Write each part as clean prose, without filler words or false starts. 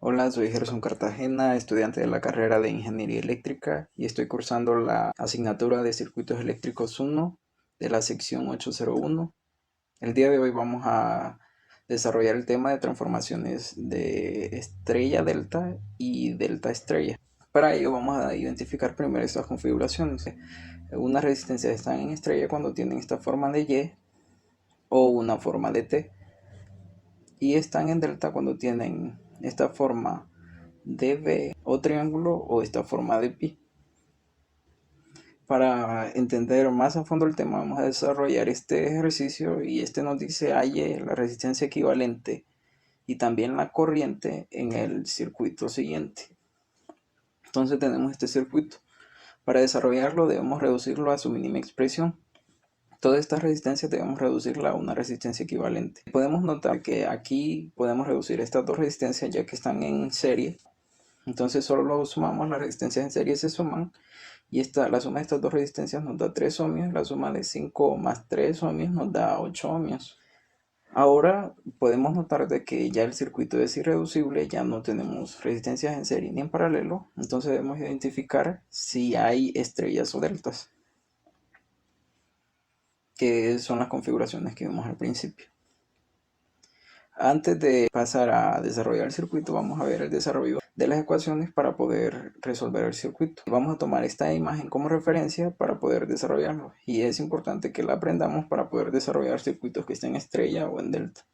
Hola, soy Gerson Cartagena, estudiante de la carrera de Ingeniería Eléctrica y estoy cursando la asignatura de Circuitos Eléctricos 1 de la sección 801. El día de hoy vamos a desarrollar el tema de transformaciones de estrella delta y delta estrella. Para ello vamos a identificar primero estas configuraciones. Unas resistencias están en estrella cuando tienen esta forma de Y o una forma de T, y están en delta cuando tienen esta forma de V o triángulo o esta forma de pi. Para entender más a fondo el tema vamos a desarrollar este ejercicio, y este nos dice halle la resistencia equivalente y también la corriente en el circuito siguiente. Entonces tenemos este circuito. Para desarrollarlo debemos reducirlo a su mínima expresión. Todas estas resistencias debemos reducirla a una resistencia equivalente. Podemos notar que aquí podemos reducir estas dos resistencias ya que están en serie. Entonces solo sumamos las resistencias en serie, se suman, y la suma de estas dos resistencias nos da 3 ohmios. La suma de 5 más 3 ohmios nos da 8 ohmios. Ahora podemos notar de que ya el circuito es irreducible, ya no tenemos resistencias en serie ni en paralelo. Entonces debemos identificar si hay estrellas o deltas, que son las configuraciones que vimos al principio. Antes de pasar a desarrollar el circuito, vamos a ver el desarrollo de las ecuaciones para poder resolver el circuito. Vamos a tomar esta imagen como referencia para poder desarrollarlo, y es importante que la aprendamos para poder desarrollar circuitos que estén en estrella o en delta.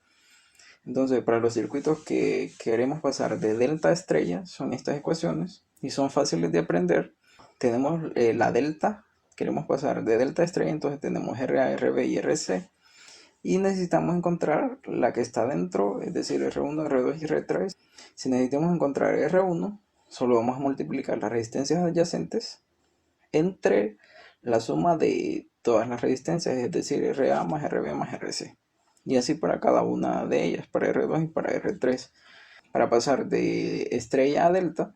Entonces, para los circuitos que queremos pasar de delta a estrella, son estas ecuaciones y son fáciles de aprender. Tenemos la delta, queremos pasar de delta a estrella, entonces tenemos RA, RB y RC. Y necesitamos encontrar la que está dentro, es decir, R1, R2 y R3. Si necesitamos encontrar R1, solo vamos a multiplicar las resistencias adyacentes entre la suma de todas las resistencias, es decir, RA más RB más RC. Y así para cada una de ellas, para R2 y para R3. Para pasar de estrella a delta,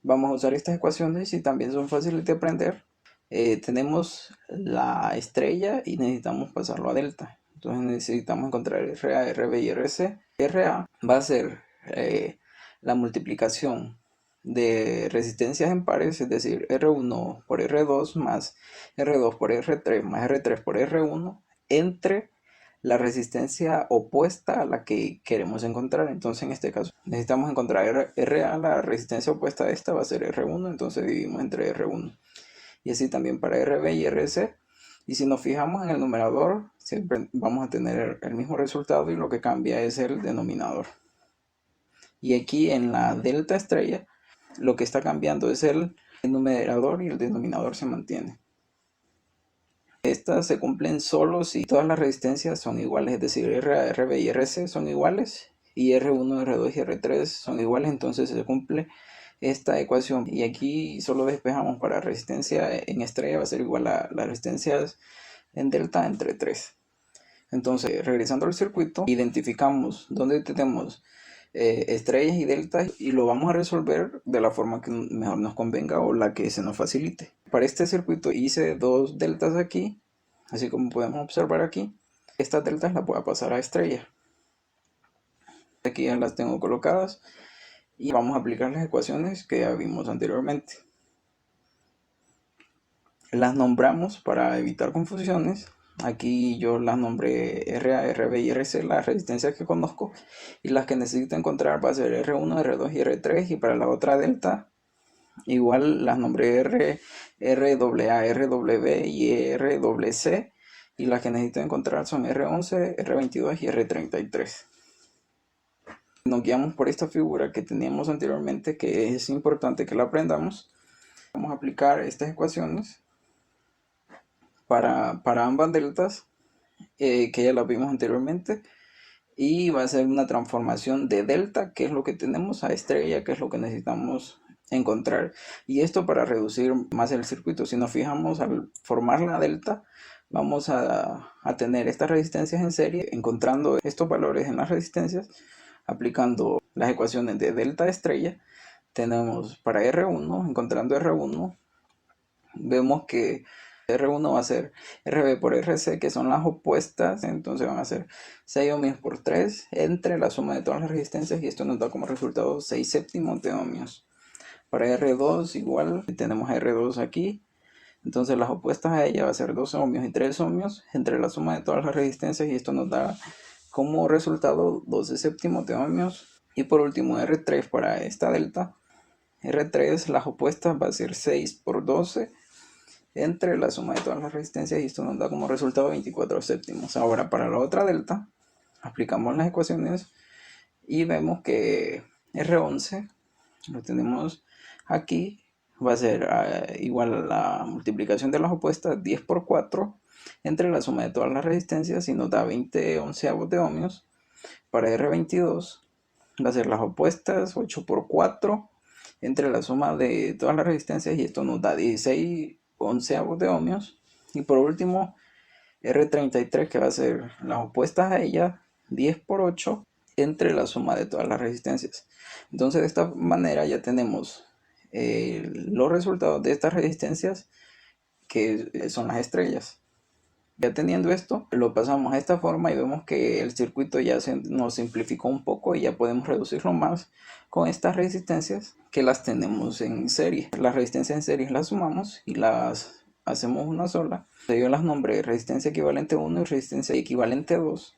vamos a usar estas ecuaciones y también son fáciles de aprender. Tenemos la estrella y necesitamos pasarlo a delta. Entonces necesitamos encontrar RA, RB y RC. RA va a ser la multiplicación de resistencias en pares, es decir, R1 por R2 más R2 por R3 más R3 por R1 entre la resistencia opuesta a la que queremos encontrar. Entonces en este caso necesitamos encontrar RA, la resistencia opuesta a esta va a ser R1, entonces dividimos entre R1. Y así también para RB y RC. Y si nos fijamos en el numerador, siempre vamos a tener el mismo resultado y lo que cambia es el denominador. Y aquí en la delta estrella, lo que está cambiando es el numerador y el denominador se mantiene. Estas se cumplen solo si todas las resistencias son iguales, es decir, RA, RB y RC son iguales y R1, R2 y R3 son iguales, entonces se cumple esta ecuación. Y aquí solo despejamos para resistencia en estrella va a ser igual a las resistencias en delta entre 3. Entonces, regresando al circuito, identificamos dónde tenemos estrellas y deltas y lo vamos a resolver de la forma que mejor nos convenga o la que se nos facilite. Para este circuito hice dos deltas aquí, así como podemos observar aquí. Estas deltas las voy a pasar a estrella. Aquí ya las tengo colocadas y vamos a aplicar las ecuaciones que ya vimos anteriormente. Las nombramos para evitar confusiones. Aquí yo las nombré RA, RB y RC, las resistencias que conozco, y las que necesito encontrar va a ser R1, R2 y R3, y para la otra delta igual las nombré RAA, RW y RWC, y las que necesito encontrar son R11, R22 y R33. Nos guiamos por esta figura que teníamos anteriormente, que es importante que la aprendamos. Vamos a aplicar estas ecuaciones para ambas deltas, que ya las vimos anteriormente, y va a ser una transformación de delta, que es lo que tenemos, a estrella, que es lo que necesitamos encontrar. Y esto para reducir más el circuito. Si nos fijamos, al formar la delta vamos a tener estas resistencias en serie. Encontrando estos valores en las resistencias, aplicando las ecuaciones de delta estrella, tenemos para R1, encontrando R1, vemos que R1 va a ser RB por RC, que son las opuestas, entonces van a ser 6 ohmios por 3 entre la suma de todas las resistencias, y esto nos da como resultado 6 séptimos de ohmios. Para R2 igual, tenemos R2 aquí, entonces las opuestas a ella va a ser 2 ohmios y 3 ohmios entre la suma de todas las resistencias, y esto nos da como resultado 12 séptimos de ohmios. Y por último R3 para esta delta, R3 las opuestas va a ser 6 por 12 entre la suma de todas las resistencias, y esto nos da como resultado 24 séptimos. Ahora para la otra delta aplicamos las ecuaciones y vemos que R11 lo tenemos aquí, va a ser igual a la multiplicación de las opuestas 10 por 4 entre la suma de todas las resistencias, y nos da 20 onceavos de ohmios. Para R22 va a ser las opuestas 8 por 4 entre la suma de todas las resistencias, y esto nos da 16 onceavos de ohmios. Y por último R33, que va a ser las opuestas a ella 10 por 8 entre la suma de todas las resistencias. Entonces de esta manera ya tenemos los resultados de estas resistencias, que son las estrellas. Ya teniendo esto, lo pasamos a esta forma y vemos que el circuito ya nos simplificó un poco, y ya podemos reducirlo más con estas resistencias que las tenemos en serie. Las resistencias en serie las sumamos y las hacemos una sola. Yo las nombré resistencia equivalente 1 y resistencia equivalente 2.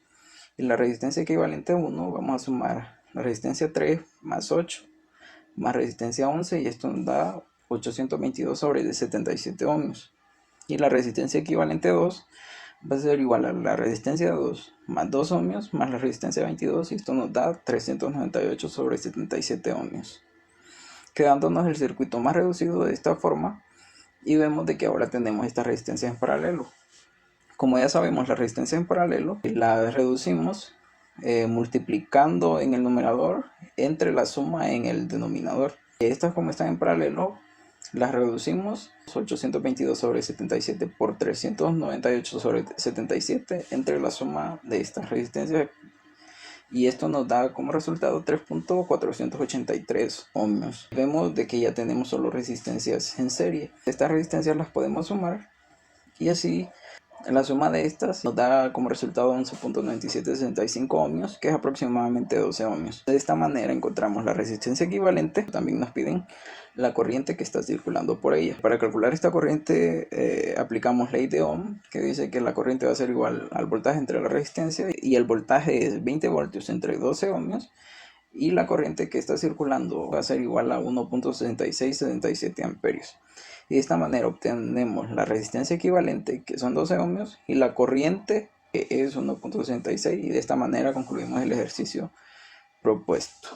Y la resistencia equivalente 1 vamos a sumar la resistencia 3 más 8 más resistencia 11, y esto nos da 822 sobre 77 ohmios. Y la resistencia equivalente 2 va a ser igual a la resistencia 2 más 2 ohmios más la resistencia 22, y esto nos da 398 sobre 77 ohmios, quedándonos el circuito más reducido de esta forma. Y vemos de que ahora tenemos esta resistencia en paralelo. Como ya sabemos, la resistencia en paralelo la reducimos multiplicando en el numerador entre la suma en el denominador. Estas, como están en paralelo, las reducimos 822 sobre 77 por 398 sobre 77 entre la suma de estas resistencias, y esto nos da como resultado 3.483 ohmios. Vemos de que ya tenemos solo resistencias en serie. Estas resistencias las podemos sumar, y así la suma de estas nos da como resultado 11.9765 ohmios, que es aproximadamente 12 ohmios. De esta manera encontramos la resistencia equivalente. También nos piden la corriente que está circulando por ella. Para calcular esta corriente aplicamos ley de Ohm, que dice que la corriente va a ser igual al voltaje entre la resistencia, y el voltaje es 20 voltios entre 12 ohmios, y la corriente que está circulando va a ser igual a 1.6677 amperios. Y de esta manera obtenemos la resistencia equivalente, que son 12 ohmios, y la corriente, que es 1.66, y de esta manera concluimos el ejercicio propuesto.